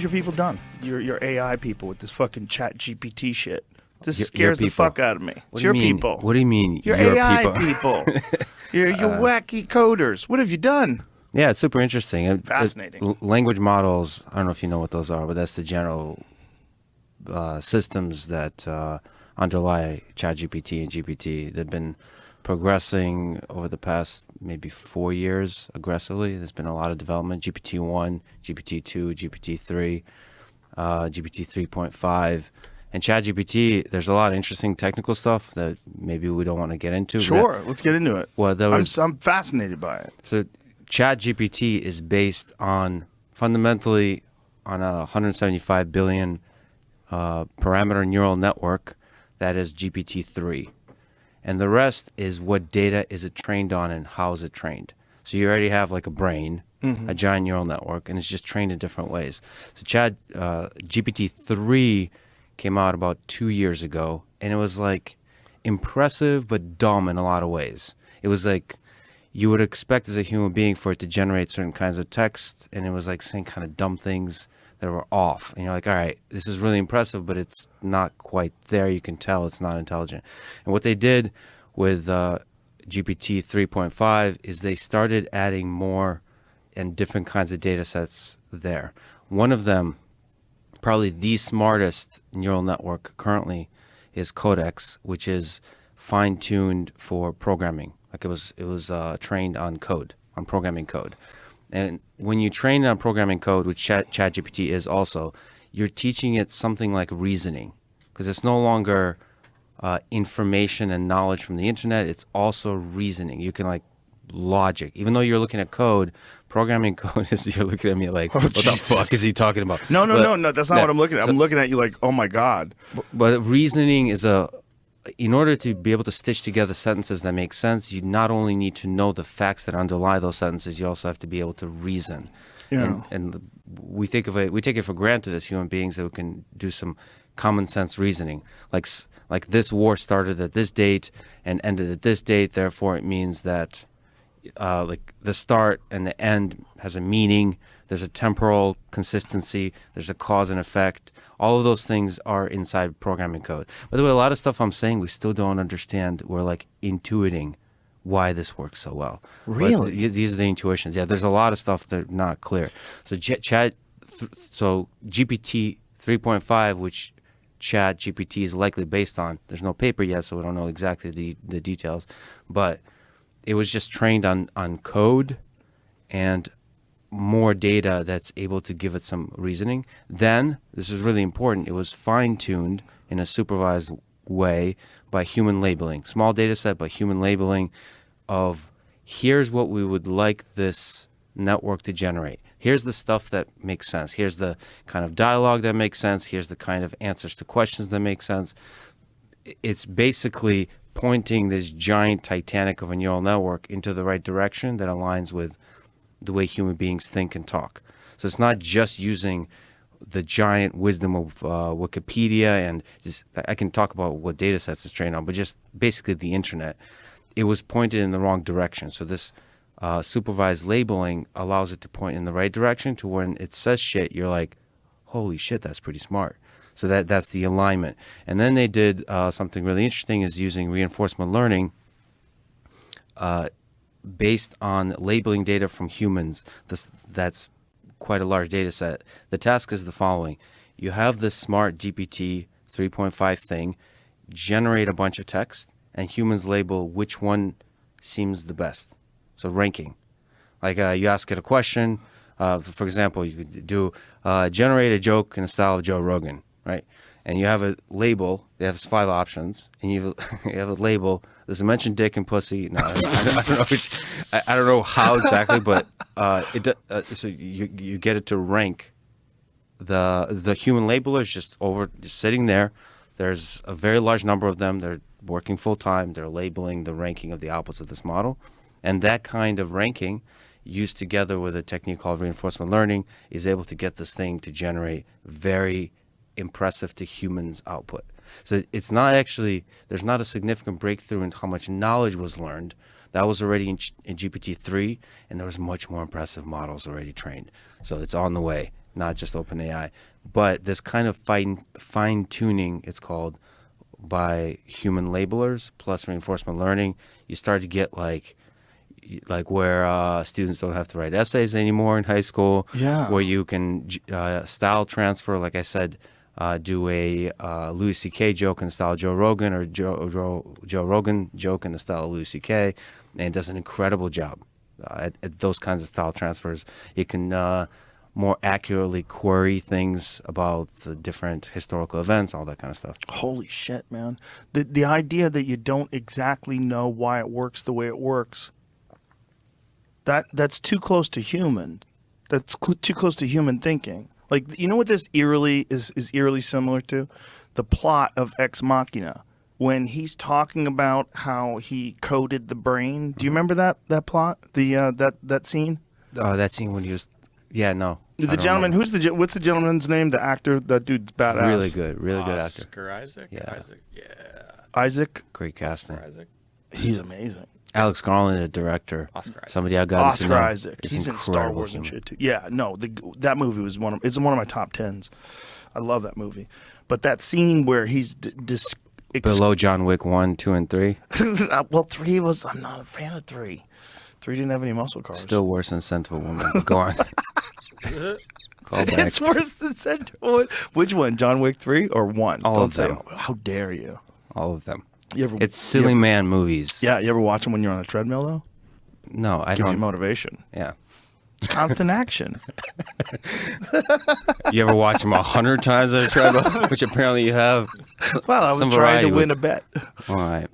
Your people done. Your AI people with this fucking chat GPT shit. This Your scares the people. fuck out of me. What It's do your you mean? people. What do you mean? Your your AI people? your wacky coders. What have you done? Yeah, it's super interesting. Fascinating. Language models. I don't know if you know what those are, but that's the general systems that underlie ChatGPT and GPT. They've been progressing over the past maybe 4 years aggressively. There's been a lot of development. GPT-1, GPT-2, GPT-3, GPT 3.5. And ChatGPT, there's a lot of interesting technical stuff that maybe we don't want to get into. Sure, let's get into it. Well, I'm fascinated by it. So ChatGPT is based on fundamentally on a 175 billion parameter neural network that is GPT-3. And the rest is what data is it trained on and how is it trained. So you already have like a brain, a giant neural network, and it's just trained in different ways. So GPT-3 came out about 2 years ago, and it was like impressive but dumb in a lot of ways. It was like you would expect as a human being for it to generate certain kinds of text, and it was like saying kind of dumb things that were off. And you're like, all right, this is really impressive, but it's not quite there. You can tell it's not intelligent. And what they did with GPT 3.5 is they started adding more and different kinds of data sets there. One of them, probably the smartest neural network currently, is Codex, which is fine-tuned for programming. Like it was trained on code, on programming code. And when you train it on programming code, which ChatGPT is also, you're teaching it something like reasoning, because it's no longer information and knowledge from the internet. It's also reasoning. You can like logic. Even though you're looking at code, programming code is, you're looking at me like, what the fuck is he talking about? No, that's not what I'm looking at. I'm looking at you like, oh my God. But reasoning is in order to be able to stitch together sentences that make sense, you not only need to know the facts that underlie those sentences, you also have to be able to reason. Yeah. And we take it for granted as human beings that we can do some common sense reasoning. Like this war started at this date and ended at this date, therefore it means that like the start and the end has a meaning. There's a temporal consistency. There's a cause and effect. All of those things are inside programming code. By the way, a lot of stuff I'm saying we still don't understand. We're like intuiting why this works so well. Really? But these are the intuitions. Yeah, there's a lot of stuff that's not clear. So so GPT 3.5, which ChatGPT is likely based on. There's no paper yet, so we don't know exactly the details. But it was just trained on code and more data that's able to give it some reasoning. Then, this is really important, it was fine-tuned in a supervised way by human labeling. Small data set, but human labeling of here's what we would like this network to generate. Here's the stuff that makes sense. Here's the kind of dialogue that makes sense. Here's the kind of answers to questions that make sense. It's basically pointing this giant Titanic of a neural network into the right direction that aligns with the way human beings think and talk. So it's not just using the giant wisdom of Wikipedia and just, I can talk about what data sets it's trained on, but just basically the internet. It was pointed in the wrong direction. So this supervised labeling allows it to point in the right direction to when it says shit, you're like, holy shit, that's pretty smart. So that's the alignment. And then they did something really interesting is using reinforcement learning based on labeling data from humans. That's quite a large data set. The task is the following. You have this smart GPT 3.5 thing, generate a bunch of text, and humans label which one seems the best. So ranking. Like you ask it a question. For example, you could do generate a joke in the style of Joe Rogan, right? And you have a label. They have 5 options, and you have a label. Does it mention dick and pussy? No, I don't know which. I don't know how exactly, but so you get it to rank. The human labeler is just sitting there. There's a very large number of them. They're working full time. They're labeling the ranking of the outputs of this model, and that kind of ranking, used together with a technique called reinforcement learning, is able to get this thing to generate very impressive to humans output. So it's not actually, there's not a significant breakthrough in how much knowledge was learned. That was already in GPT-3, and there was much more impressive models already trained. So it's on the way. not just OpenAI. But this kind of fine tuning, it's called, by human labelers plus reinforcement learning, you start to get like where students don't have to write essays anymore in high school. Yeah. Where you can style transfer, like I said, do a Louis C.K. joke in the style of Joe Rogan, or Joe Rogan joke in the style of Louis C.K. And it does an incredible job at those kinds of style transfers. It can more accurately query things about the different historical events, all that kind of stuff. Holy shit, man. The idea that you don't exactly know why it works the way it works, that's too close to human. That's too close to human thinking. Like, you know what this eerily is eerily similar to? The plot of Ex Machina. When he's talking about how he coded the brain. Do you remember that plot? That scene? That scene when he was... Yeah, no. The gentleman, what's the gentleman's name? The actor? That dude's badass. Really good actor. Oscar Isaac? Yeah. Isaac, yeah. Isaac? Great casting. Oscar Isaac. He's amazing. Alex Garland, the director. Oscar Isaac. Somebody I got to know. Oscar Isaac. It's He's in Star Wars and shit too. Yeah, no, that movie was it's in one of my top 10s. I love that movie. But that scene where he's Below John Wick 1, 2, and 3. Well, 3 was... I'm not a fan of 3. 3 didn't have any muscle cars. Still worse than Scent of a Woman. Go on. Call back. It's worse than Scent of a Woman. Which one? John Wick 3 or 1? All Don't of them. say, how dare you? All of them. You ever, It's silly man movies. Yeah, you ever watch them when you're on a treadmill, though? No, I Gives you don't. motivation. Yeah. It's constant action. You ever watch them 100 times on a treadmill, which apparently you have. Well, I was Some trying to variety win a bet. All right.